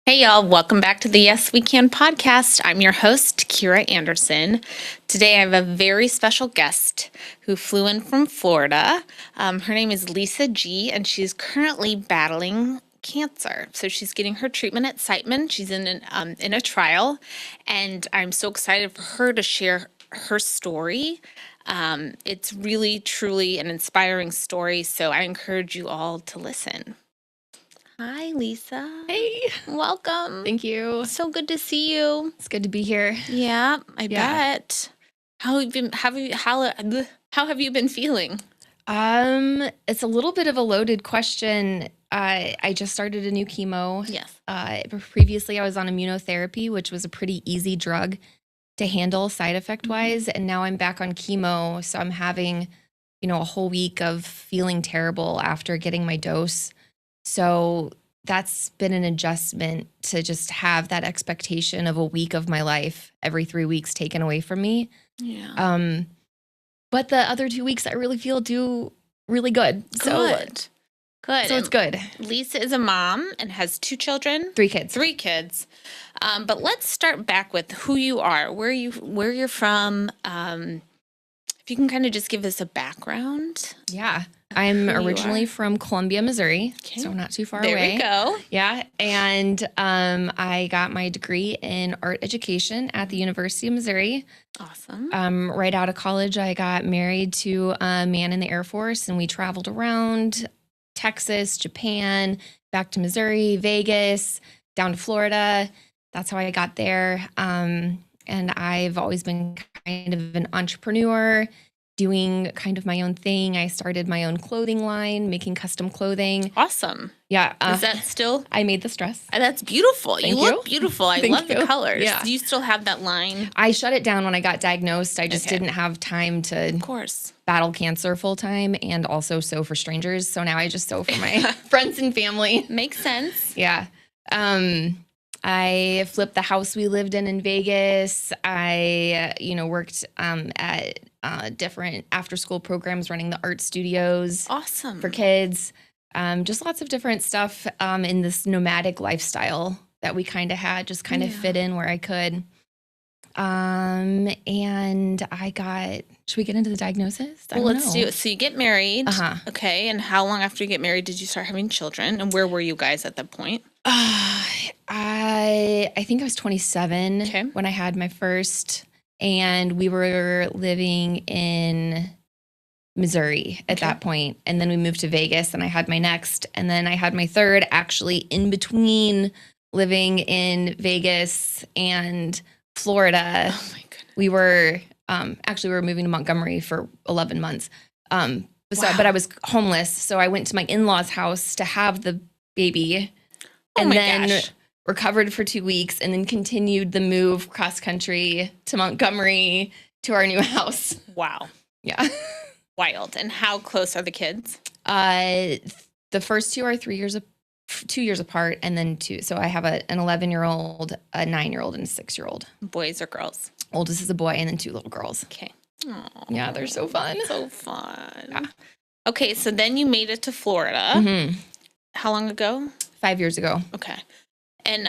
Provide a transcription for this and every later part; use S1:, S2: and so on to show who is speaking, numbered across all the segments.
S1: Hey, y'all. Welcome back to the Yes We Can podcast. I'm your host, Kira Andersen. Today, I have a very special guest who flew in from Florida. Her name is Lisa G, and she's currently battling cancer. So she's getting her treatment at Siteman. She's in a trial, and I'm so excited for her to share her story. It's really, truly an inspiring story, so I encourage you all to listen. Hi, Lisa.
S2: Hey,
S1: Welcome.
S2: thank you.
S1: So good to see you.
S2: It's good to be here.
S1: Yeah, I
S2: Yeah.
S1: bet. How have you been feeling?
S2: It's a little bit of a loaded question. I just started a new chemo.
S1: Yes.
S2: Previously I was on immunotherapy, which was a pretty easy drug to handle side effect wise, and now I'm back on chemo, so I'm having, a whole week of feeling terrible after getting my dose. So that's been an adjustment to just have that expectation of a week of my life every 3 weeks taken away from me.
S1: Yeah.
S2: But the other 2 weeks I really feel do really good.
S1: Good. Good.
S2: So it's good.
S1: Lisa is a mom and has 2 children.
S2: 3 kids.
S1: 3 kids. But let's start back with who you are, where you're from. If you can kind of just give us a background.
S2: Yeah. I'm
S1: Who you
S2: originally
S1: are.
S2: from Columbia, Missouri,
S1: Okay.
S2: so not too far
S1: There
S2: away.
S1: we go.
S2: Yeah. And I got my degree in art education at the University of Missouri.
S1: Awesome.
S2: Right out of college, I got married to a man in the Air Force, and we traveled around Texas, Japan, back to Missouri, Vegas, down to Florida. That's how I got there. And I've always been kind of an entrepreneur, doing kind of my own thing. I started my own clothing line, making custom clothing.
S1: Awesome.
S2: Yeah.
S1: Is that still?
S2: I made this dress.
S1: That's beautiful.
S2: Thank
S1: You look beautiful. I
S2: Thank
S1: love the
S2: you.
S1: colors.
S2: Yeah.
S1: Do you still have that line?
S2: I shut it down when I got diagnosed. I just
S1: Okay.
S2: didn't have time to
S1: Of course.
S2: battle cancer full time and also sew for strangers. So now I just sew for my friends and family.
S1: Makes sense.
S2: Yeah. I flipped the house we lived in Vegas. I, worked at different after school programs, running the art studios
S1: Awesome.
S2: for kids. Just lots of different stuff in this nomadic lifestyle that we kind of had, just kind of
S1: Yeah.
S2: fit in where I could. And I got, should we get into the diagnosis?
S1: Well, let's do it. So you get married.
S2: Uh-huh.
S1: Okay. And how long after you get married did you start having children? And where were you guys at that point?
S2: I think I was 27
S1: Okay.
S2: when I had my first, and we were living in Missouri at
S1: Okay.
S2: that point. And then we moved to Vegas, and I had my next, and then I had my third actually in between living in Vegas and Florida.
S1: Oh my goodness.
S2: We were we were moving to Montgomery for 11 months.
S1: Wow.
S2: But I was homeless, so I went to my in-laws' house to have the baby,
S1: Oh
S2: and
S1: my
S2: then
S1: gosh.
S2: recovered for 2 weeks, and then continued the move cross country to Montgomery to our new house.
S1: Wow.
S2: Yeah.
S1: Wild. And how close are the kids?
S2: The first 2 are 2 years apart, and then 2. So I have an 11-year-old, a 9-year-old, and a 6-year-old.
S1: Boys or girls?
S2: Oldest is a boy, and then 2 little girls.
S1: Okay. Aw.
S2: Yeah, they're so fun.
S1: So fun.
S2: Yeah.
S1: Okay. So then you made it to Florida.
S2: Mhm.
S1: How long ago?
S2: 5 years ago.
S1: Okay. And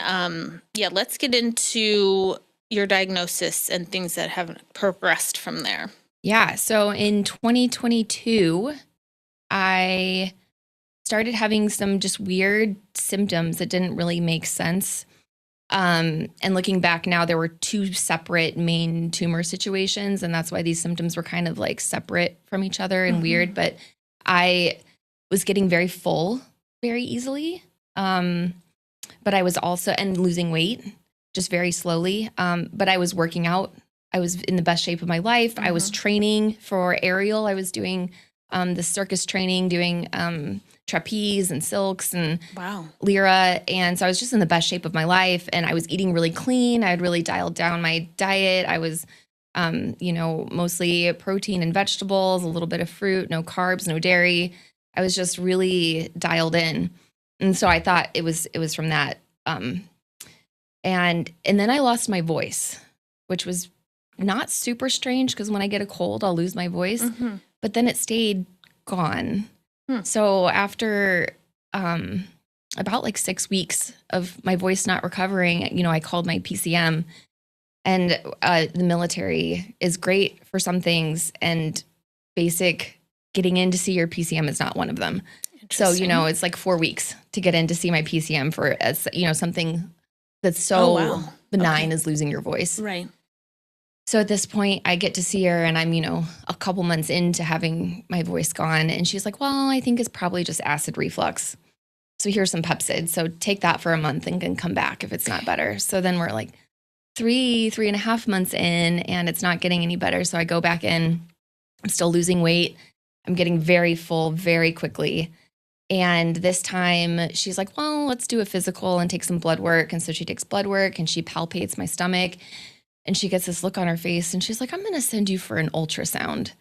S1: let's get into your diagnosis and things that have progressed from there.
S2: Yeah. So in 2022, I started having some just weird symptoms that didn't really make sense. And looking back now, there were 2 separate main tumor situations, and that's why these symptoms were kind of like separate from each other and weird. But I was getting very full very easily. But I was also, and losing weight just very slowly. But I was working out. I was in the best shape of my life. I was training for aerial. I was doing the circus training, doing trapeze and silks and
S1: Wow.
S2: lyra. And so I was just in the best shape of my life, and I was eating really clean. I had really dialed down my diet. I was, mostly protein and vegetables, a little bit of fruit, no carbs, no dairy. I was just really dialed in. And so I thought it was from that. And then I lost my voice, which was not super strange because when I get a cold, I'll lose my voice.
S1: Mm-hmm.
S2: But then it stayed gone.
S1: Hmm.
S2: So after about like 6 weeks of my voice not recovering, you know, I called my PCM, and the military is great for some things, and basic getting in to see your PCM is not one of them. So, you know, it's like 4 weeks to get in to see my PCM for, as you know, something that's so benign as losing your voice.
S1: Right.
S2: So at this point, I get to see her, and I'm, you know, a couple months into having my voice gone. And she's like, well, I think it's probably just acid reflux. So here's some Pepsid. So take that for a month and can come back if it's not better. So then we're like 3.5 months in, and it's not getting any better. So I go back in. I'm still losing weight. I'm getting very full very quickly. And this time she's like, well, let's do a physical and take some blood work. And so she takes blood work and she palpates my stomach. And she gets this look on her face, and she's like, I'm going to send you for an ultrasound.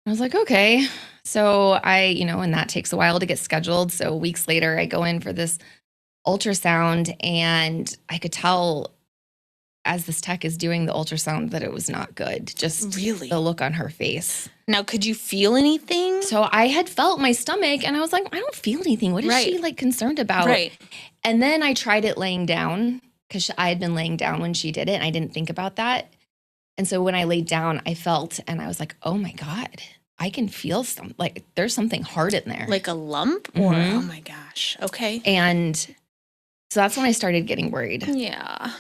S2: I was like, okay. So and that takes a while to get scheduled. So weeks later, I go in for this ultrasound, and I could tell as this tech is doing the ultrasound that it was not good. Just
S1: really
S2: the look on her face.
S1: Now, could you feel anything?
S2: So I had felt my stomach, and I was like, I don't feel anything. What is she like concerned about?
S1: Right.
S2: And then I tried it laying down, because I had been laying down when she did it, and I didn't think about that. And so when I laid down, I felt, and I was like, oh my God, I can feel like there's something hard in there.
S1: Like a lump? Or, oh my gosh. Okay.
S2: And so that's when I started getting worried.
S1: Yeah.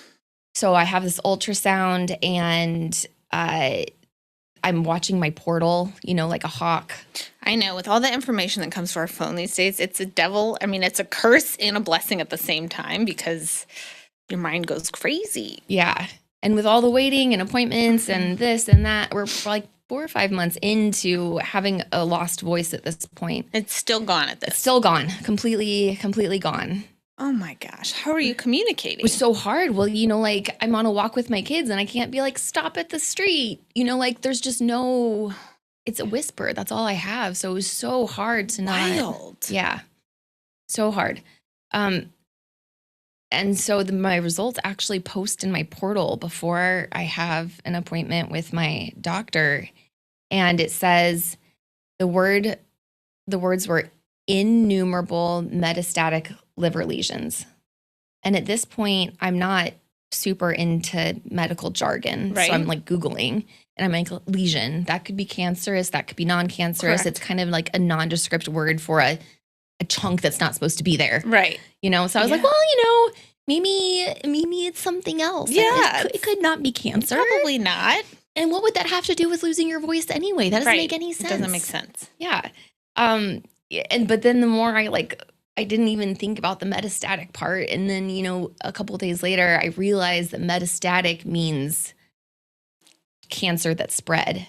S2: So I have this ultrasound, and I'm watching my portal, you know, like a hawk.
S1: I know, with all the information that comes to our phone these days, it's a devil. I mean, it's a curse and a blessing at the same time, because your mind goes crazy.
S2: Yeah. And with all the waiting and appointments and this and that, we're like 4 or 5 months into having a lost voice at this point.
S1: It's still gone at this.
S2: It's still gone. Completely gone.
S1: Oh my gosh. How are you communicating?
S2: It was so hard. Well, you know, like I'm on a walk with my kids, and I can't be like, stop at the street. You know, like there's just it's a whisper. That's all I have. So it was so hard to not.
S1: Wild.
S2: Yeah. So hard. And so my results actually post in my portal before I have an appointment with my doctor. And it says the words were innumerable metastatic liver lesions. And at this point, I'm not super into medical jargon.
S1: Right.
S2: So I'm like Googling, and I'm like, lesion. That could be cancerous. That could be non-cancerous.
S1: Correct.
S2: It's kind of like a nondescript word for a chunk that's not supposed to be there.
S1: Right.
S2: You know, so I was like, well, you know, maybe it's something else.
S1: Yeah.
S2: It could not be cancer.
S1: Probably not.
S2: And what would that have to do with losing your voice anyway? That doesn't make any sense.
S1: It doesn't make sense.
S2: Yeah. But then the more I didn't even think about the metastatic part. And then, you know, a couple of days later, I realized that metastatic means cancer that spread.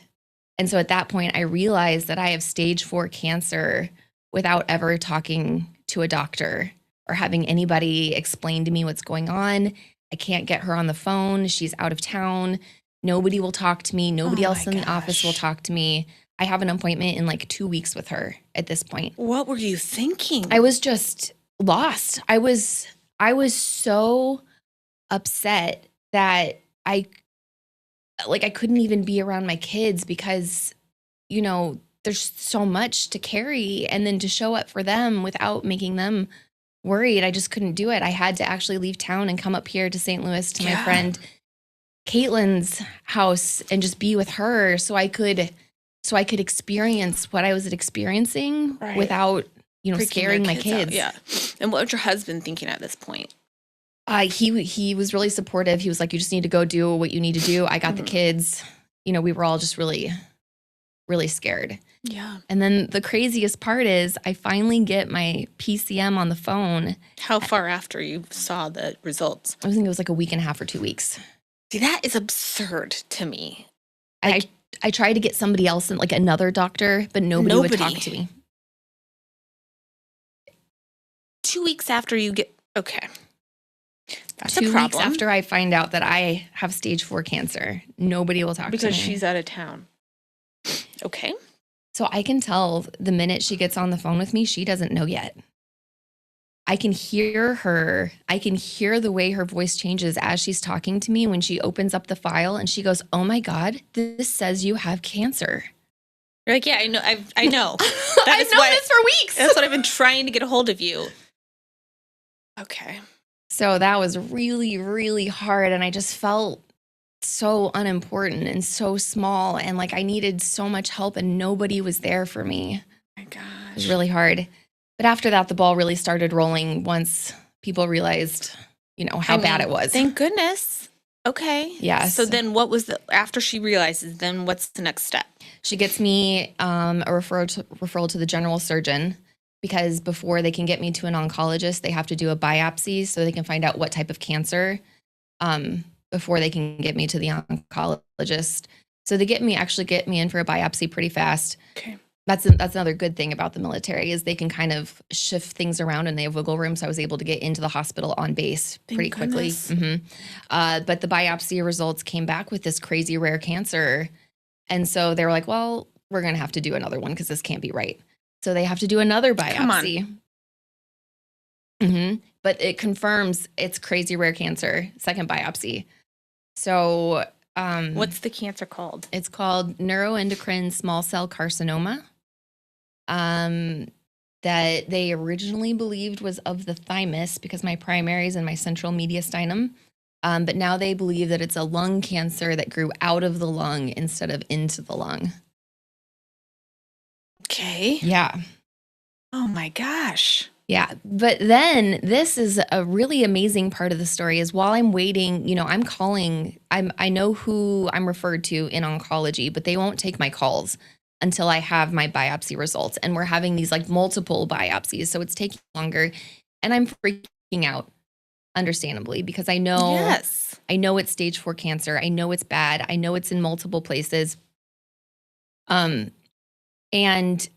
S2: And so at that point, I realized that I have stage 4 cancer without ever talking to a doctor or having anybody explain to me what's going on. I can't get her on the phone. She's out of town. Nobody will talk to me. Nobody else in the office will talk to me. I have an appointment in like 2 weeks with her at this point.
S1: What were you thinking?
S2: I was just lost. I was so upset that I couldn't even be around my kids, because, you know, there's so much to carry, and then to show up for them without making them worried. I just couldn't do it. I had to actually leave town and come up here to St. Louis to my friend Caitlin's house and just be with her, so I could experience what I was experiencing without, you know, scaring my kids.
S1: Yeah. And what was your husband thinking at this point?
S2: He was really supportive. He was like, you just need to go do what you need to do. I got the kids. You know, we were all just really, really scared.
S1: Yeah.
S2: And then the craziest part is I finally get my PCM on the phone.
S1: How far after you saw the results?
S2: I think it was like a week and a half or 2 weeks.
S1: See, that is absurd to me.
S2: I tried to get somebody else, like another doctor, but nobody would talk to me.
S1: 2 weeks after you get, okay. That's
S2: 2
S1: a problem.
S2: weeks after I find out that I have stage 4 cancer, nobody will talk to me.
S1: Because she's out of town. Okay.
S2: So I can tell the minute she gets on the phone with me, she doesn't know yet. I can hear her. I can hear the way her voice changes as she's talking to me when she opens up the file and she goes, oh my God, this says you have cancer.
S1: You're like, yeah, I know. I know.
S2: I've known this for weeks.
S1: That's what I've been trying to get a hold of you. Okay.
S2: So that was really, really hard. And I just felt so unimportant and so small. And like I needed so much help and nobody was there for me.
S1: My
S2: It
S1: gosh.
S2: was really hard. But after that, the ball really started rolling once people realized, how bad it was.
S1: Thank goodness. Okay.
S2: Yes.
S1: So then what was after she realizes, then what's the next step?
S2: She gets me a referral to the general surgeon, because before they can get me to an oncologist, they have to do a biopsy so they can find out what type of cancer before they can get me to the oncologist. So they get me in for a biopsy pretty fast.
S1: Okay.
S2: That's another good thing about the military is they can kind of shift things around and they have wiggle room. So I was able to get into the hospital on base pretty quickly. But the biopsy results came back with this crazy rare cancer. And so they were like, well, we're going to have to do another one because this can't be right. So they have to do another biopsy. But it confirms it's crazy rare cancer, second biopsy. So
S1: what's the cancer called?
S2: It's called neuroendocrine small cell carcinoma. That they originally believed was of the thymus because my primary is in my central mediastinum. But now they believe that it's a lung cancer that grew out of the lung instead of into the lung.
S1: Okay.
S2: Yeah.
S1: Oh my gosh.
S2: Yeah. But then this is a really amazing part of the story is while I'm waiting, I'm calling, I know who I'm referred to in oncology, but they won't take my calls until I have my biopsy results. And we're having these like multiple biopsies. So it's taking longer and I'm freaking out, understandably, because I know it's stage 4 cancer. I know it's bad. I know it's in multiple places. And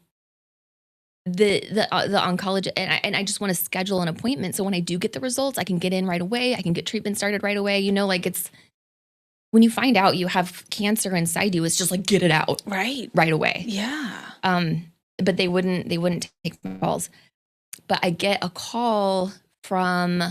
S2: the oncologist and I just want to schedule an appointment. So when I do get the results, I can get in right away. I can get treatment started right away. It's when you find out you have cancer inside you, it's just like, get it out right away.
S1: Yeah.
S2: But they wouldn't take my calls. But I get a call from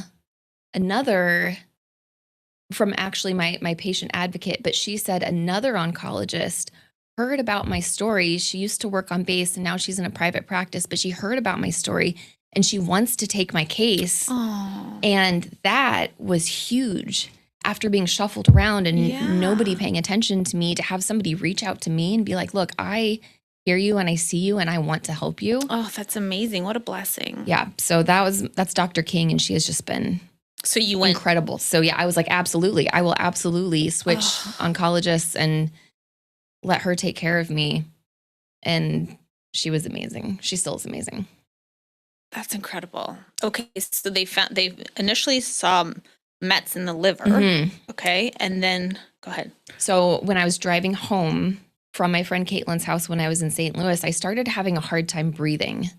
S2: actually my patient advocate, but she said another oncologist heard about my story. She used to work on base and now she's in a private practice, but she heard about my story and she wants to take my case.
S1: Oh.
S2: And that was huge after being shuffled around and nobody paying attention to me, to have somebody reach out to me and be like, look, I hear you and I see you and I want to help you.
S1: Oh, that's amazing. What a blessing.
S2: Yeah. So that's Dr. King and she has just been incredible. So yeah, I was like, absolutely. I will absolutely switch oncologists and let her take care of me. And she was amazing. She still is amazing.
S1: That's incredible. Okay. So they initially saw mets in the liver. Okay. And then go ahead.
S2: So when I was driving home from my friend Caitlin's house when I was in St. Louis, I started having a hard time breathing.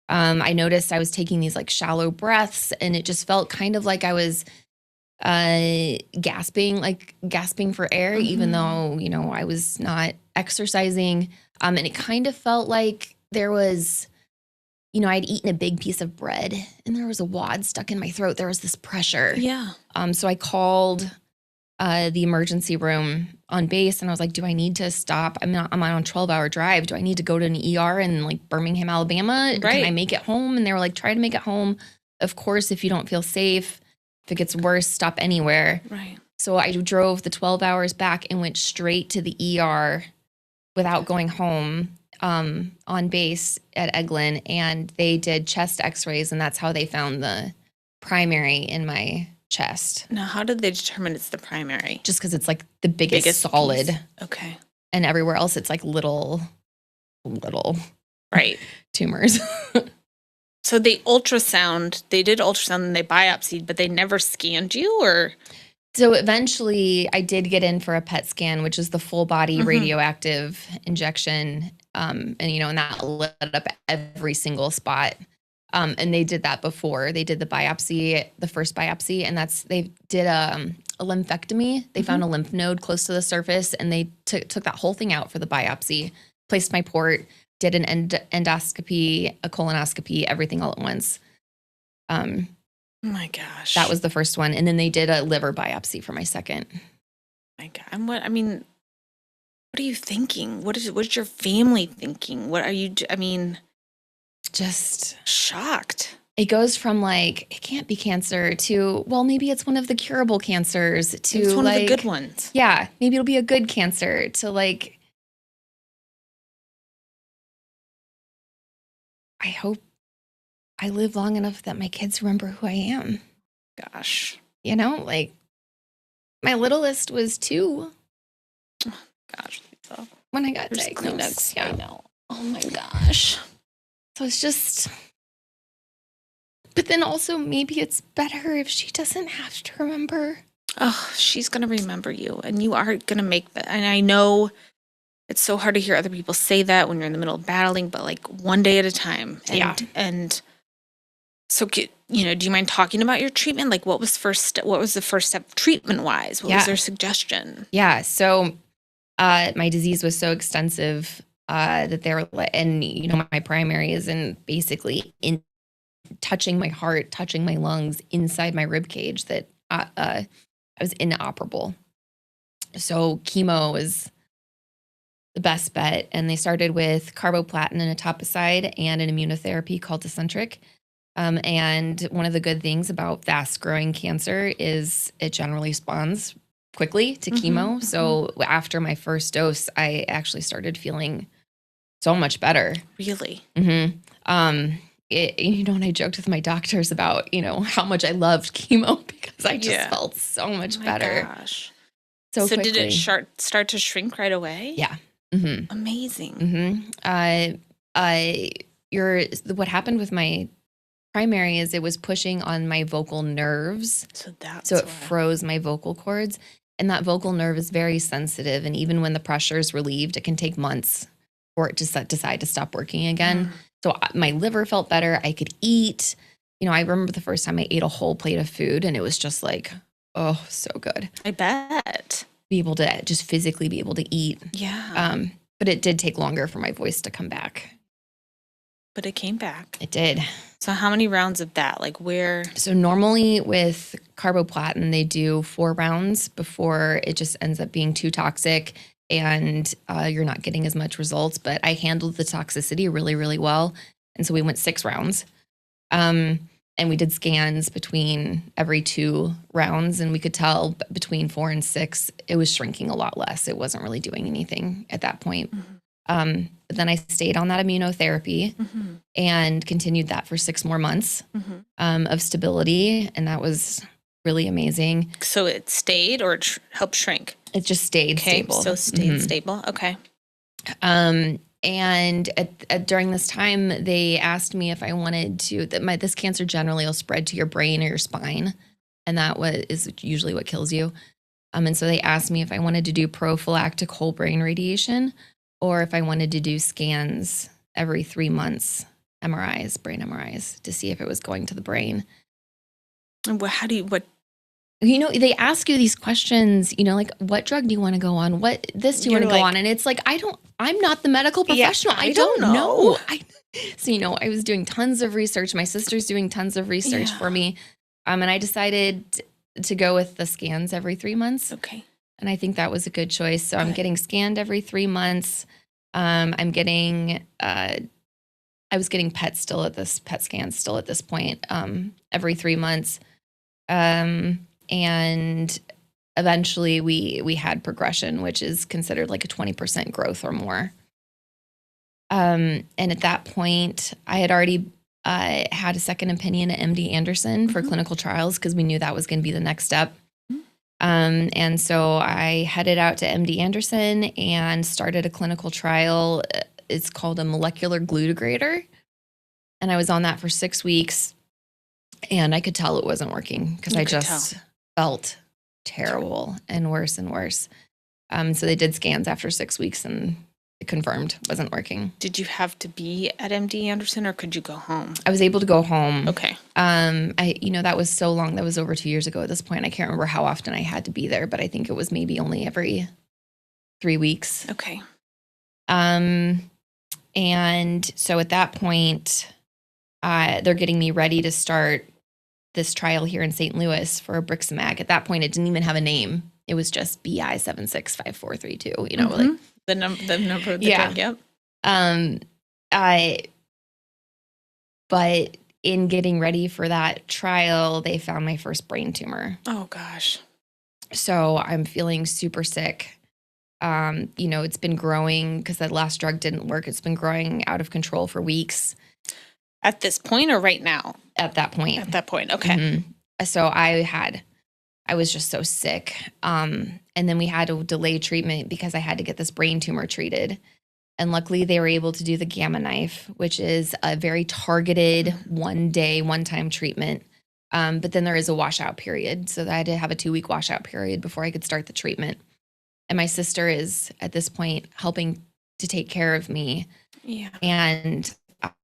S2: I noticed I was taking these like shallow breaths and it just felt kind of like I was gasping for air, even though, I was not exercising. And it kind of felt like there was, I'd eaten a big piece of bread and there was a wad stuck in my throat. There was this pressure.
S1: Yeah.
S2: So I called the emergency room on base and I was like, do I need to stop? I'm on a 12-hour drive. Do I need to go to an ER in like Birmingham, Alabama?
S1: Right.
S2: Can I make it home? And they were like, try to make it home. Of course, if you don't feel safe, if it gets worse, stop anywhere.
S1: Right.
S2: So I drove the 12 hours back and went straight to the ER without going home on base at Eglin. And they did chest x-rays and that's how they found the primary in my chest.
S1: Now, how did they determine it's the primary?
S2: Just because it's like the biggest solid.
S1: Piece. Okay.
S2: And everywhere else, it's like little
S1: right
S2: tumors.
S1: So they did ultrasound and they biopsied, but they never scanned you or?
S2: So eventually I did get in for a PET scan, which is the full body radioactive injection. And that lit up every single spot. And they did that before they did the biopsy, the first biopsy. And they did a lymphectomy. They found a lymph node close to the surface and they took that whole thing out for the biopsy, placed my port, did an endoscopy, a colonoscopy, everything all at once.
S1: Oh my gosh.
S2: That was the first one. And then they did a liver biopsy for my second.
S1: My God. What are you thinking? What is your family thinking? What are you, just
S2: shocked. it goes from like, it can't be cancer to, well, maybe it's one of the curable cancers to
S1: It's one
S2: like,
S1: of the good ones.
S2: yeah, maybe it'll be a good cancer to like, I hope I live long enough that my kids remember who I am.
S1: Gosh.
S2: You know, like my littlest was 2
S1: Gosh, Lisa.
S2: when I got
S1: There's
S2: diagnosed.
S1: Kleenex. I know. Oh my gosh.
S2: So it's just, but then also maybe it's better if she doesn't have to remember.
S1: Oh, she's going to remember you, and you are going to make that. And I know it's so hard to hear other people say that when you're in the middle of battling, but like one day at a time. And,
S2: Yeah.
S1: And so, you know, do you mind talking about your treatment? Like what was what was the first step treatment wise? What was their suggestion?
S2: Yeah. So my disease was so extensive that they were, and you know, my primary is in basically in touching my heart, touching my lungs inside my rib cage, that I was inoperable. So chemo was the best bet. And they started with carboplatin and etoposide and an immunotherapy called Tecentriq. And one of the good things about fast growing cancer is it generally responds quickly to chemo. So after my first dose, I actually started feeling so much better.
S1: Really?
S2: You know, and I joked with my doctors about, you know, how much I loved chemo because I just felt so much better.
S1: Gosh.
S2: So
S1: did it start to shrink right away?
S2: Yeah.
S1: Amazing.
S2: What happened with my primary is it was pushing on my vocal nerves. So it froze my vocal cords. And that vocal nerve is very sensitive. And even when the pressure is relieved, it can take months for it to decide to stop working again. So my liver felt better. I could eat. You know, I remember the first time I ate a whole plate of food and it was just like, oh, so good.
S1: I bet.
S2: Be able to just physically be able to eat.
S1: Yeah.
S2: But it did take longer for my voice to come back.
S1: But it came back.
S2: It did.
S1: So how many rounds of that? Like where?
S2: So normally with carboplatin, they do 4 rounds before it just ends up being too toxic and you're not getting as much results. But I handled the toxicity really, really well. And so we went 6 rounds. And we did scans between every 2 rounds. And we could tell between 4 and 6, it was shrinking a lot less. It wasn't really doing anything at that point. But then I stayed on that immunotherapy and continued that for 6 more months of stability. And that was really amazing.
S1: So it stayed or it helped shrink?
S2: It just stayed stable.
S1: So stayed stable. Okay.
S2: And during this time, they asked me if I wanted to, this cancer generally will spread to your brain or your spine. And that is usually what kills you. And so they asked me if I wanted to do prophylactic whole brain radiation or if I wanted to do scans every 3 months, MRIs, brain MRIs, to see if it was going to the brain.
S1: And what?
S2: You know, they ask you these questions, you know, like, what drug do you want to go on? What this do you want to go on? And it's like, I'm not the medical professional. I don't know. So, you know, I was doing tons of research. My sister's doing tons of research for me. And I decided to go with the scans every 3 months.
S1: Okay.
S2: And I think that was a good choice. So I'm getting scanned every 3 months. I was getting PET scans still at this point, every 3 months. And eventually we had progression, which is considered like a 20% growth or more. And at that point I had already had a second opinion at MD Andersen for clinical trials because we knew that was going to be the next step. And so I headed out to MD Andersen and started a clinical trial. It's called a molecular glue degrader. And I was on that for 6 weeks and I could tell it wasn't working because I just felt terrible and worse and worse. So they did scans after 6 weeks and it confirmed it wasn't working.
S1: Did you have to be at MD Andersen or could you go home?
S2: I was able to go home.
S1: Okay.
S2: That was so long. That was over 2 years ago at this point. I can't remember how often I had to be there, but I think it was maybe only every 3 weeks.
S1: Okay.
S2: And so at that point, they're getting me ready to start this trial here in St. Louis for Briximag. At that point, it didn't even have a name. It was just BI 765432, you know, like
S1: the number of the drug, yep.
S2: But in getting ready for that trial, they found my first brain tumor.
S1: Oh, gosh.
S2: So I'm feeling super sick. It's been growing because that last drug didn't work. It's been growing out of control for weeks.
S1: At this point or right now?
S2: At that point.
S1: At that point. Okay.
S2: Mm-hmm. So I was just so sick. And then we had to delay treatment because I had to get this brain tumor treated. And luckily they were able to do the gamma knife, which is a very targeted one-time treatment. But then there is a washout period. So I had to have a 2-week washout period before I could start the treatment. And my sister is at this point helping to take care of me.
S1: Yeah.
S2: And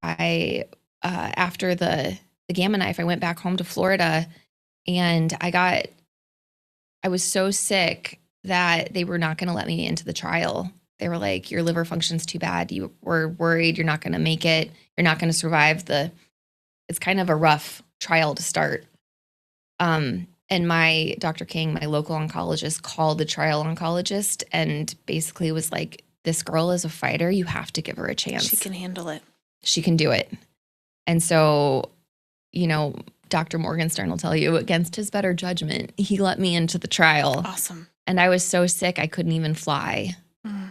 S2: I, after the gamma knife, I went back home to Florida, and I was so sick that they were not going to let me into the trial. They were like, your liver function's too bad. You were worried you're not going to make it. You're not going to survive it's kind of a rough trial to start. And my Dr. King, my local oncologist, called the trial oncologist and basically was like, this girl is a fighter. You have to give her a chance.
S1: She can handle it.
S2: She can do it. And so, Dr. Morgenstern will tell you, against his better judgment, he let me into the trial.
S1: Awesome.
S2: And I was so sick, I couldn't even fly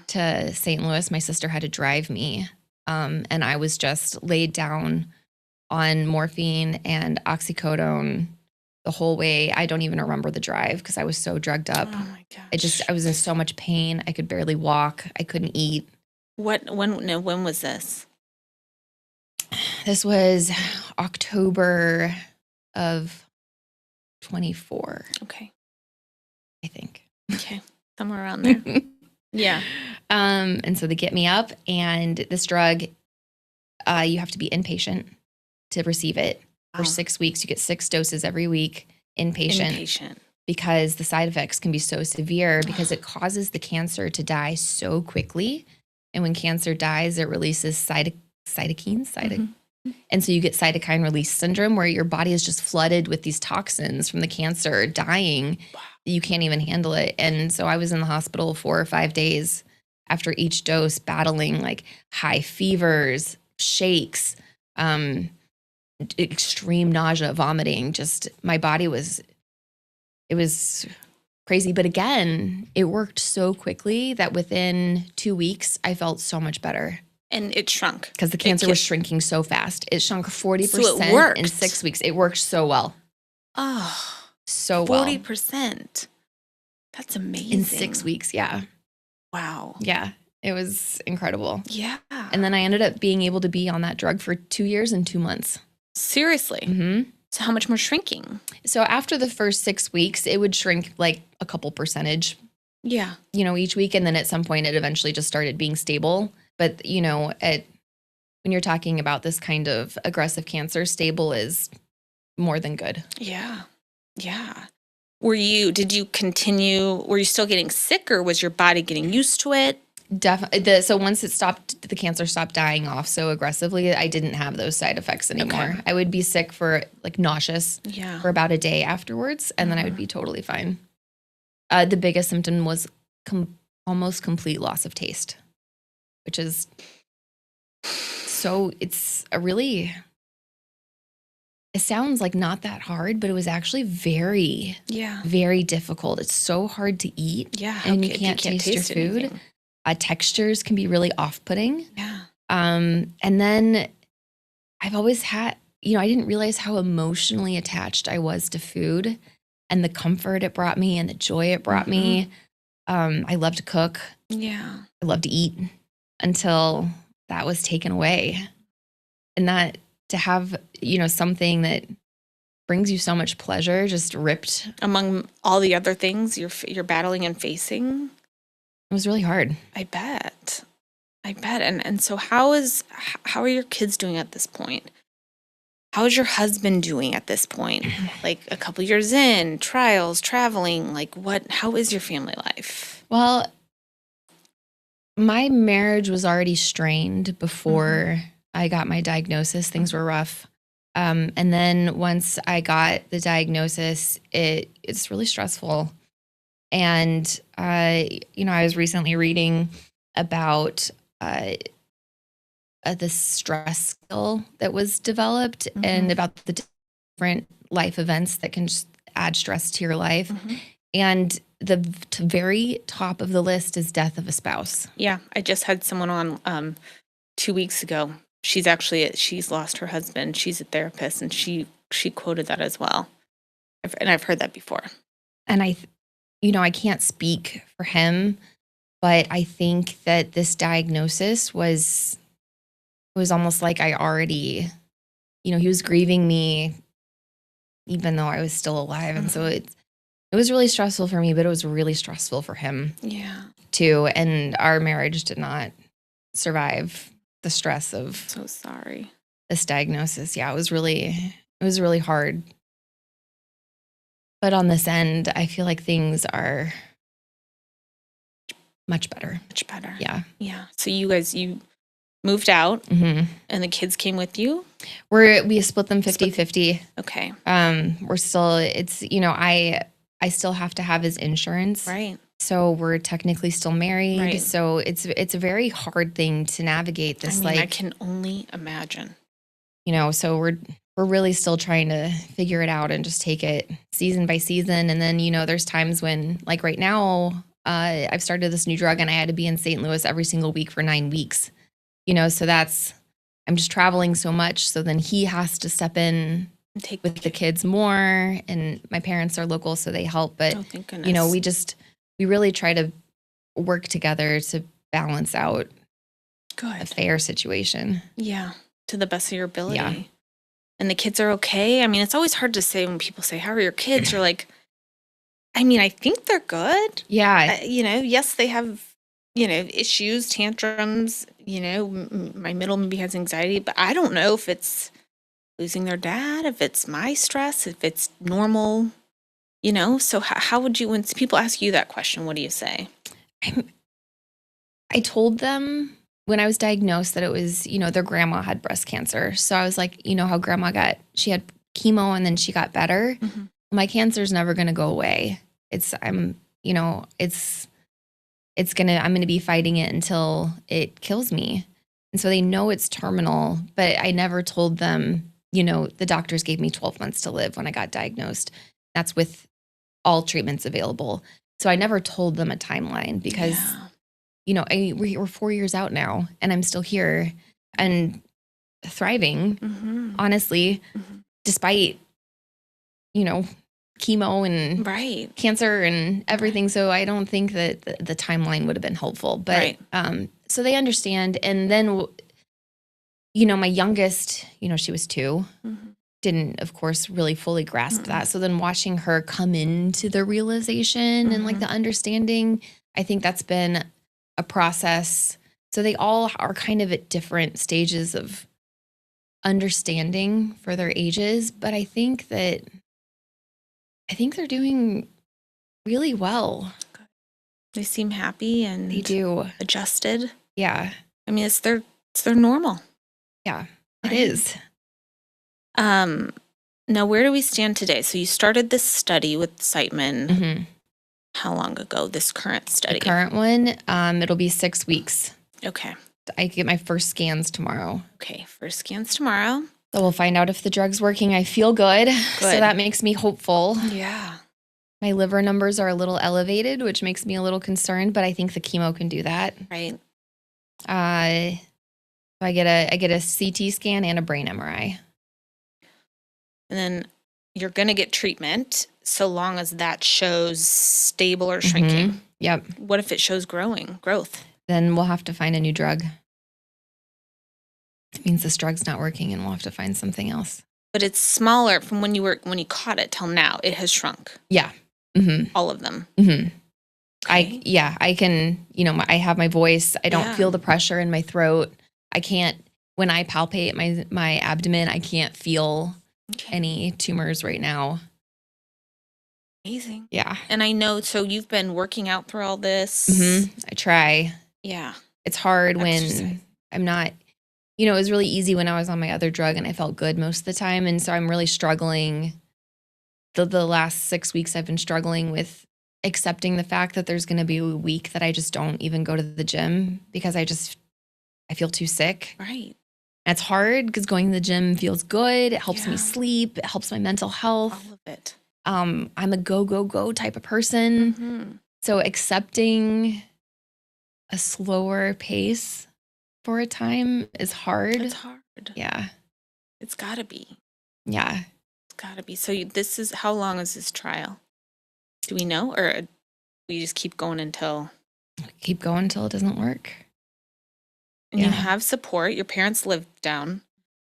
S2: to St. Louis. My sister had to drive me. And I was just laid down on morphine and oxycodone the whole way. I don't even remember the drive because I was so drugged up.
S1: Oh my gosh.
S2: I was in so much pain. I could barely walk. I couldn't eat.
S1: When was this?
S2: This was October of 24.
S1: Okay.
S2: I think.
S1: Okay. Somewhere around there. Yeah.
S2: And so they get me up, and this drug, you have to be inpatient to receive it. For 6 weeks, you get 6 doses every week, inpatient. Because the side effects can be so severe because it causes the cancer to die so quickly. And when cancer dies, it releases cytokines. And so you get cytokine release syndrome, where your body is just flooded with these toxins from the cancer dying. You can't even handle it. And so I was in the hospital 4 or 5 days after each dose, battling like high fevers, shakes, extreme nausea, vomiting. Just my body it was crazy. But again, it worked so quickly that within 2 weeks, I felt so much better.
S1: And it shrunk.
S2: Because the cancer was shrinking so fast. It shrunk 40%
S1: So it worked.
S2: in 6 weeks. It worked so well.
S1: Oh,
S2: so well.
S1: 40%. That's amazing.
S2: In 6 weeks, yeah.
S1: Wow.
S2: Yeah, it was incredible.
S1: Yeah.
S2: And then I ended up being able to be on that drug for 2 years and 2 months.
S1: Seriously?
S2: Mm-hmm.
S1: So how much more shrinking?
S2: So after the first 6 weeks, it would shrink like a couple percentage.
S1: Yeah.
S2: Each week. And then at some point, it eventually just started being stable. But, when you're talking about this kind of aggressive cancer, stable is more than good.
S1: Yeah. Yeah. Were you still getting sick, or was your body getting used to it?
S2: Definitely. So once the cancer stopped dying off so aggressively, I didn't have those side effects anymore. Okay. I would be sick for nauseous for about a day afterwards, and then I would be totally fine. The biggest symptom was almost complete loss of taste, which is it sounds like not that hard, but it was actually very, very difficult. It's so hard to eat.
S1: Yeah.
S2: And you can't taste your food. Anything. Textures can be really off-putting.
S1: Yeah.
S2: And then I've always had, I didn't realize how emotionally attached I was to food and the comfort it brought me and the joy it brought me. I love to cook.
S1: Yeah.
S2: I love to eat until that was taken away. And that to have, something that brings you so much pleasure just ripped.
S1: Among all the other things you're battling and facing.
S2: It was really hard.
S1: I bet. And so how are your kids doing at this point? How is your husband doing at this point? Like a couple years in, trials, traveling, how is your family life?
S2: Well, my marriage was already strained before I got my diagnosis. Things were rough. And then once I got the diagnosis, it's really stressful. And, I was recently reading about the stress skill that was developed and about the different life events that can just add stress to your life. And the very top of the list is death of a spouse.
S1: Yeah, I just had someone on 2 weeks ago. She's lost her husband. She's a therapist, and she quoted that as well. And I've heard that before.
S2: And I can't speak for him, but I think that this diagnosis was almost like I already, he was grieving me even though I was still alive. And so it was really stressful for me, but it was really stressful for him too. And our marriage did not survive the stress of
S1: so sorry
S2: this diagnosis. Yeah, it was really hard. But on this end, I feel like things are much better.
S1: Much better.
S2: Yeah.
S1: Yeah. So you moved out and the kids came with you?
S2: We split them 50-50.
S1: Okay.
S2: We're still, it's, I still have to have his insurance.
S1: Right.
S2: So we're technically still married.
S1: Right.
S2: So it's a very hard thing to navigate this.
S1: I can only imagine.
S2: So we're really still trying to figure it out and just take it season by season. And then, there's times when, like right now, I've started this new drug and I had to be in St. Louis every single week for 9 weeks. So I'm just traveling so much. So then he has to step in
S1: And take
S2: with the kids more. And my parents are local, so they help. But,
S1: thank goodness.
S2: We really try to work together to balance out a fair situation.
S1: Yeah. To the best of your ability.
S2: Yeah.
S1: And the kids are okay. It's always hard to say when people say, how are your kids? You're like, I think they're good.
S2: Yeah.
S1: Yes, they have, issues, tantrums, my middle maybe has anxiety, but I don't know if it's losing their dad, if it's my stress, if it's normal, so how would you, when people ask you that question, what do you say?
S2: I told them when I was diagnosed that it was, their grandma had breast cancer. So I was like, how grandma she had chemo and then she got better. My cancer's never going to go away. I'm going to be fighting it until it kills me. And so they know it's terminal, but I never told them, the doctors gave me 12 months to live when I got diagnosed. That's with all treatments available. So I never told them a timeline because, we're 4 years out now and I'm still here and thriving, honestly, despite, chemo and cancer and everything. So I don't think that the timeline would have been helpful, but, so they understand. And then, my youngest, she was 2, didn't of course really fully grasp that. So then watching her come into the realization and like the understanding, I think that's been a process. So they all are kind of at different stages of understanding for their ages, but I think they're doing really well.
S1: They seem happy and
S2: they do
S1: adjusted.
S2: Yeah.
S1: It's their normal.
S2: Yeah, it is.
S1: Now where do we stand today? So you started this study with Siteman. How long ago, this current study?
S2: The current one, it'll be 6 weeks.
S1: Okay.
S2: I get my first scans tomorrow.
S1: Okay, first scans tomorrow.
S2: So we'll find out if the drug's working. I feel good. So that makes me hopeful.
S1: Yeah.
S2: My liver numbers are a little elevated, which makes me a little concerned, but I think the chemo can do that.
S1: Right.
S2: So I get a CT scan and a brain MRI.
S1: And then you're going to get treatment so long as that shows stable or shrinking.
S2: Yep.
S1: What if it shows growth?
S2: Then we'll have to find a new drug. It means this drug's not working and we'll have to find something else.
S1: But it's smaller from when you caught it till now. It has shrunk.
S2: Yeah.
S1: All of them.
S2: Okay. I can, I have my voice. I don't feel the pressure in my throat. I can't, when I palpate my abdomen, I can't feel any tumors right now.
S1: Amazing.
S2: Yeah.
S1: And I know, so you've been working out through all this.
S2: I try.
S1: Yeah.
S2: It's hard when I'm not, it was really easy when I was on my other drug and I felt good most of the time. And so I'm really struggling. The last 6 weeks I've been struggling with accepting the fact that there's going to be a week that I just don't even go to the gym because I just I feel too sick.
S1: Right.
S2: And it's hard because going to the gym feels good. It helps me
S1: Yeah.
S2: sleep. It helps my mental health.
S1: All of it.
S2: I'm a go, go, go type of person.
S1: Mm-hmm.
S2: So accepting a slower pace for a time is hard.
S1: It's hard.
S2: Yeah.
S1: It's got to be.
S2: Yeah.
S1: It's got to be. So this is, how long is this trial? Do we know? Or we just keep going until?
S2: Keep going until it doesn't work.
S1: And you
S2: Yeah.
S1: have support. Your parents live down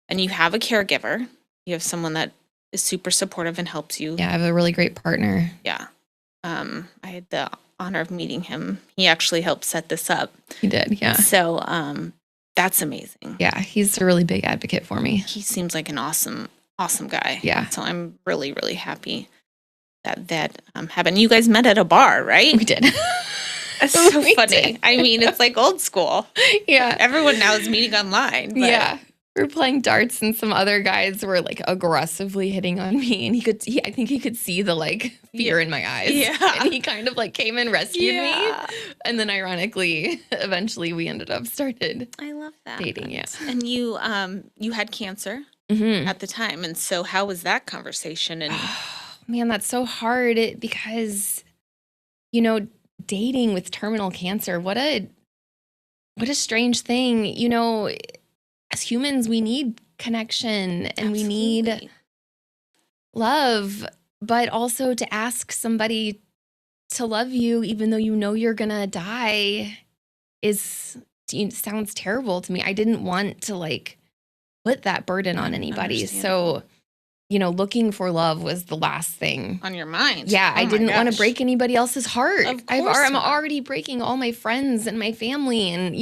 S1: and you have a caregiver. You have someone that is super supportive and helps you.
S2: Yeah. I have a really great partner.
S1: Yeah. I had the honor of meeting him. He actually helped set this up.
S2: He did. Yeah.
S1: So that's amazing.
S2: Yeah. He's a really big advocate for me.
S1: He seems like an awesome guy.
S2: Yeah.
S1: So I'm really, really happy that happened. You guys met at a bar, right?
S2: We did.
S1: That's so
S2: We
S1: funny.
S2: did.
S1: I mean, it's like old school.
S2: Yeah.
S1: Everyone now is meeting online. But
S2: Yeah. We were playing darts and some other guys were like aggressively hitting on me and I think he could see the like fear in my eyes.
S1: Yeah.
S2: And he kind of like came and rescued
S1: Yeah.
S2: me. And then ironically, eventually we ended up started
S1: I love that.
S2: dating. Yeah.
S1: And you had cancer
S2: Mm-hmm.
S1: at the time. And so how was that conversation? And
S2: Man, that's so hard because, dating with terminal cancer, what a strange thing. As humans, we need connection and we need
S1: Absolutely.
S2: love, but also to ask somebody to love you, even though you're going to die sounds terrible to me. I didn't want to like put that burden on anybody. So, looking for love was the last thing
S1: on your mind.
S2: Yeah,
S1: Oh
S2: I
S1: my
S2: didn't want to
S1: gosh.
S2: break anybody else's heart.
S1: Of course
S2: I'm
S1: not.
S2: already breaking all my friends and my family, and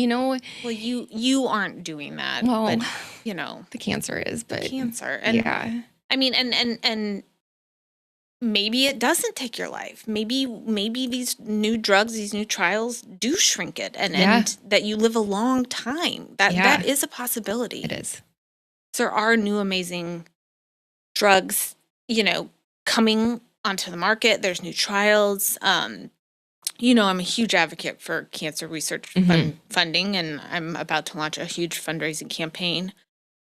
S1: Well, you aren't doing that.
S2: Well,
S1: but,
S2: the cancer is, but
S1: cancer. And
S2: yeah,
S1: I mean, and maybe it doesn't take your life. Maybe these new drugs, these new trials do shrink it, and that you live a long time. That is a possibility.
S2: it is.
S1: There are new amazing drugs, coming onto the market. There's new trials. I'm a huge advocate for cancer research funding, and I'm about to launch a huge fundraising campaign.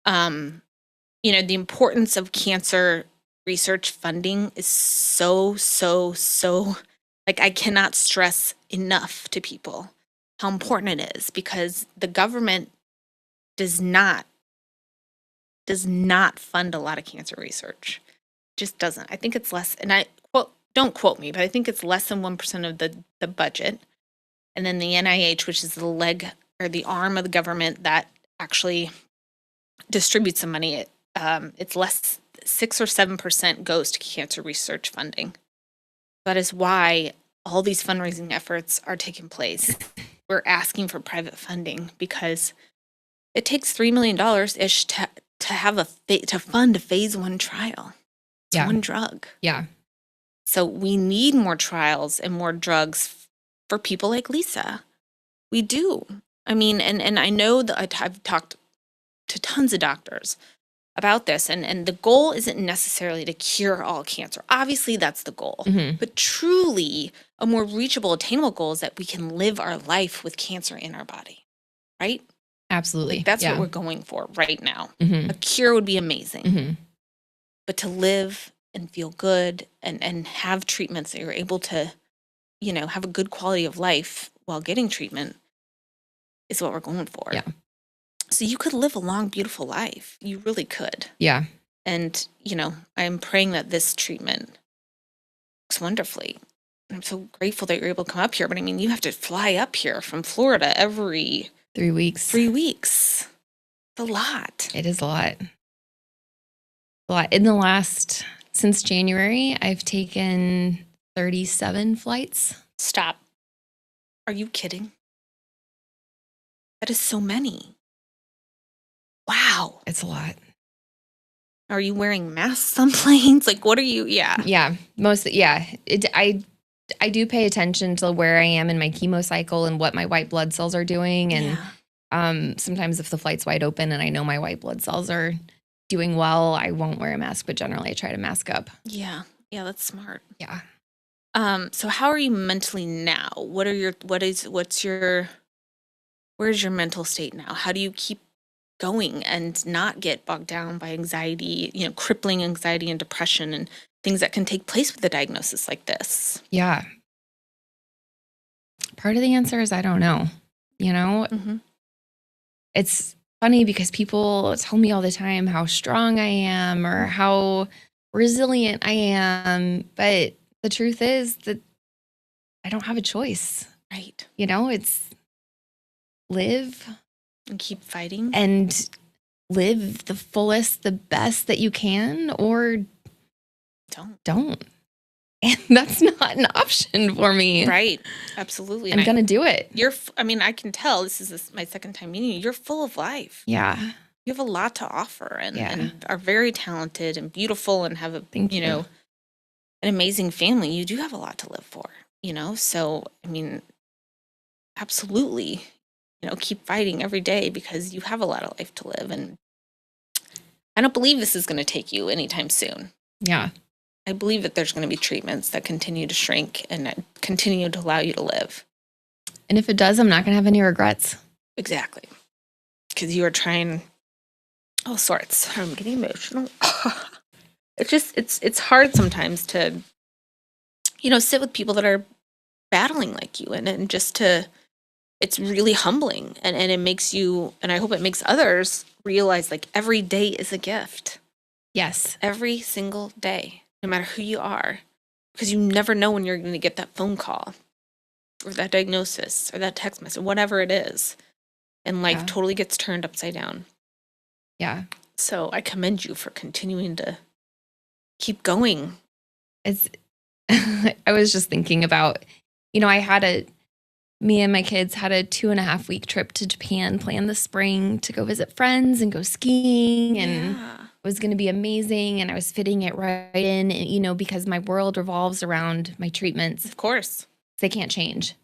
S1: The importance of cancer research funding is so, like, I cannot stress enough to people how important it is, because the government does not fund a lot of cancer research. Just doesn't. I think it's less, and don't quote me, but I think it's less than 1% of the budget. And then the NIH, which is the leg or the arm of the government that actually distributes the money, it's less, 6 or 7% goes to cancer research funding. That is why all these fundraising efforts are taking place. We're asking for private funding because it takes $3 million ish to fund a phase 1 trial. It's one drug.
S2: Yeah.
S1: So we need more trials and more drugs for people like Lisa. We do. I mean, and I know that I've talked to tons of doctors about this, and the goal isn't necessarily to cure all cancer. Obviously, that's the goal. But truly, a more reachable, attainable goal is that we can live our life with cancer in our body, right?
S2: Absolutely.
S1: Like, that's what we're going for right now. A cure would be amazing. But to live and feel good and have treatments that you're able to, have a good quality of life while getting treatment is what we're going for.
S2: Yeah. So
S1: you could live a long, beautiful life. You really could.
S2: Yeah.
S1: And, I'm praying that this treatment works wonderfully. I'm so grateful that you're able to come up here. But I mean, you have to fly up here from Florida every
S2: 3 weeks.
S1: 3 weeks. It's a lot.
S2: It is a lot. A lot. Since January, I've taken 37 flights.
S1: Stop. Are you kidding? That is so many. Wow.
S2: It's a lot.
S1: Are you wearing masks on planes? Like, what are you? Yeah.
S2: Yeah. I do pay attention to where I am in my chemo cycle and what my white blood cells are doing. And sometimes if the flight's wide open and I know my white blood cells are doing well, I won't wear a mask, but generally I try to mask up.
S1: Yeah. Yeah, that's smart.
S2: Yeah.
S1: So how are you mentally now? What's your where's your mental state now? How do you keep going and not get bogged down by anxiety, crippling anxiety and depression and things that can take place with a diagnosis like this?
S2: Yeah. Part of the answer is I don't know.
S1: Mm-hmm.
S2: It's funny because people tell me all the time how strong I am or how resilient I am. But the truth is that I don't have a choice.
S1: Right.
S2: It's live
S1: And keep fighting.
S2: and live the fullest, the best that you can, or don't. And that's not an option for me.
S1: Right. Absolutely.
S2: I'm going to do it.
S1: I can tell this is my second time meeting you. You're full of life.
S2: Yeah.
S1: You have a lot to offer and,
S2: Yeah.
S1: and are very talented and beautiful and have
S2: Thank you.
S1: an amazing family. You do have a lot to live for, So, absolutely, keep fighting every day because you have a lot of life to live. And I don't believe this is going to take you anytime soon.
S2: Yeah.
S1: I believe that there's going to be treatments that continue to shrink and that continue to allow you to live.
S2: And if it does, I'm not going to have any regrets.
S1: Exactly. Because you are trying all sorts. I'm getting emotional. It's hard sometimes to, sit with people that are battling like you and just to, it's really humbling and it makes you, and I hope it makes others realize like every day is a gift.
S2: Yes.
S1: Every single day, no matter who you are, because you never know when you're going to get that phone call or that diagnosis or that text message, whatever it is. And life totally gets turned upside down.
S2: Yeah.
S1: So I commend you for continuing to keep going.
S2: I was just thinking about, me and my kids had a 2.5-week trip to Japan planned this spring to go visit friends and go skiing. And it was going to be amazing. And I was fitting it right in, because my world revolves around my treatments.
S1: Of course.
S2: They can't change.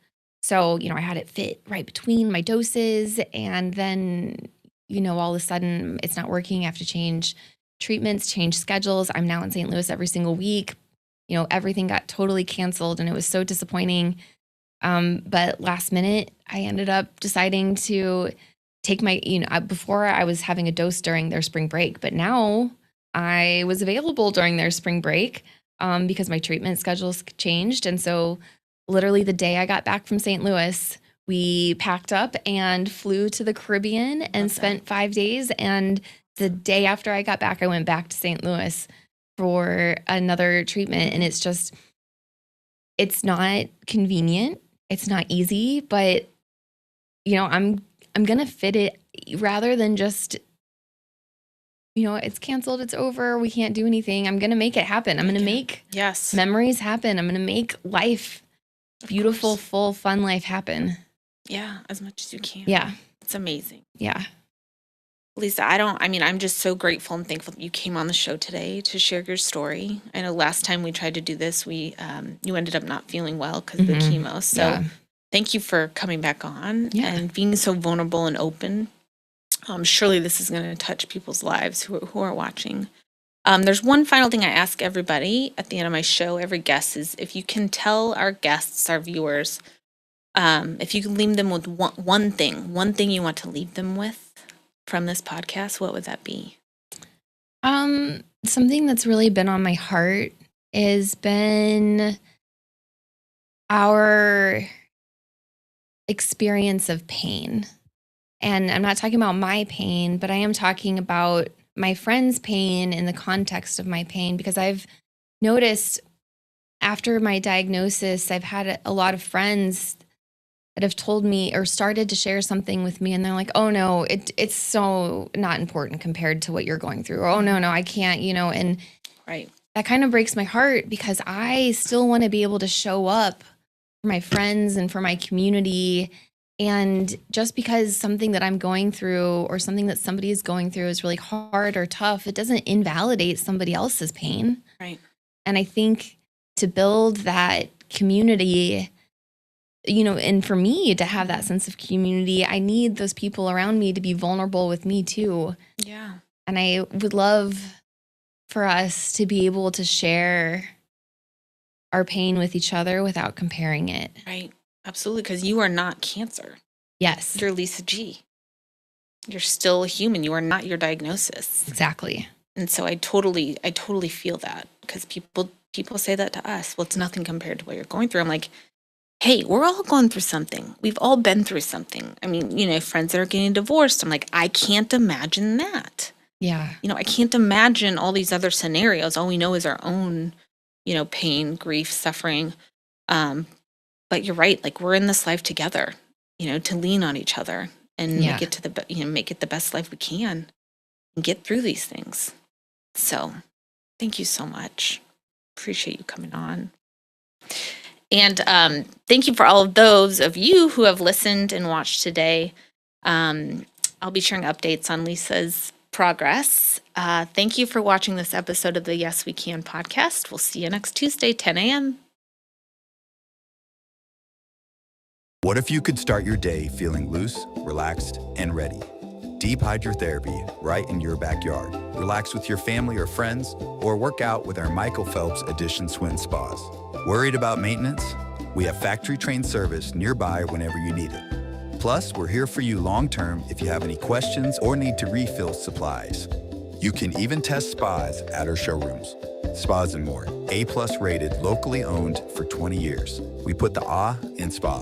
S2: So, I had it fit right between my doses. And then, all of a sudden it's not working. I have to change treatments, change schedules. I'm now in St. Louis every single week. Everything got totally canceled and it was so disappointing. But last minute, I ended up deciding to take my, before I was having a dose during their spring break, but now I was available during their spring break because my treatment schedules changed. And so literally the day I got back from St. Louis, we packed up and flew to the Caribbean and spent 5 days. And the day after I got back, I went back to St. Louis for another treatment. And it's not convenient. It's not easy, but I'm going to fit it rather than just, it's canceled, it's over, we can't do anything. I'm going to make it happen. I'm going to make memories happen. I'm going to make life beautiful, full, fun life happen.
S1: Yeah, as much as you can.
S2: Yeah.
S1: It's amazing.
S2: Yeah.
S1: Lisa, I'm just so grateful and thankful that you came on the show today to share your story. I know last time we tried to do this, you ended up not feeling well because of the chemo. So thank you for coming back on and being so vulnerable and open. Surely this is going to touch people's lives who are watching. There's one final thing I ask everybody at the end of my show, every guest, is if you can tell our guests, our viewers, if you can leave them with one thing you want to leave them with from this podcast, what would that be?
S2: Something that's really been on my heart has been our experience of pain. And I'm not talking about my pain, but I am talking about my friend's pain in the context of my pain, because I've noticed after my diagnosis, I've had a lot of friends that have told me or started to share something with me, and they're like, oh no, it's so not important compared to what you're going through. Or, oh no, I can't, and that kind of breaks my heart because I still want to be able to show up for my friends and for my community. And just because something that I'm going through or something that somebody is going through is really hard or tough, it doesn't invalidate somebody else's pain.
S1: Right.
S2: And I think to build that community, and for me to have that sense of community, I need those people around me to be vulnerable with me too.
S1: Yeah.
S2: And I would love for us to be able to share our pain with each other without comparing it.
S1: Right. Absolutely. Because you are not cancer.
S2: Yes,
S1: You're Lisa G. You're still a human. You are not your diagnosis.
S2: exactly.
S1: And so I totally feel that, because people say that to us. Well, it's nothing compared to what you're going through. I'm like, hey, we're all going through something. We've all been through something. I mean, friends that are getting divorced. I'm like, I can't imagine that.
S2: Yeah.
S1: I can't imagine all these other scenarios. All we know is our own, pain, grief, suffering. But you're right. Like, we're in this life together, to lean on each other and
S2: Yeah.
S1: make it to make it the best life we can and get through these things. So thank you so much. Appreciate you coming on. And thank you for all of those of you who have listened and watched today. I'll be sharing updates on Lisa's progress. Thank you for watching this episode of the Yes We Can podcast. We'll see you next Tuesday, 10 a.m.
S3: What if you could start your day feeling loose, relaxed, and ready? Deep hydrotherapy right in your backyard. Relax with your family or friends, or work out with our Michael Phelps Edition Swim Spas. Worried about maintenance? We have factory-trained service nearby whenever you need it. Plus, we're here for you long-term if you have any questions or need to refill supplies. You can even test spas at our showrooms. Spas and More, A+ rated, locally owned for 20 years. We put the in spa.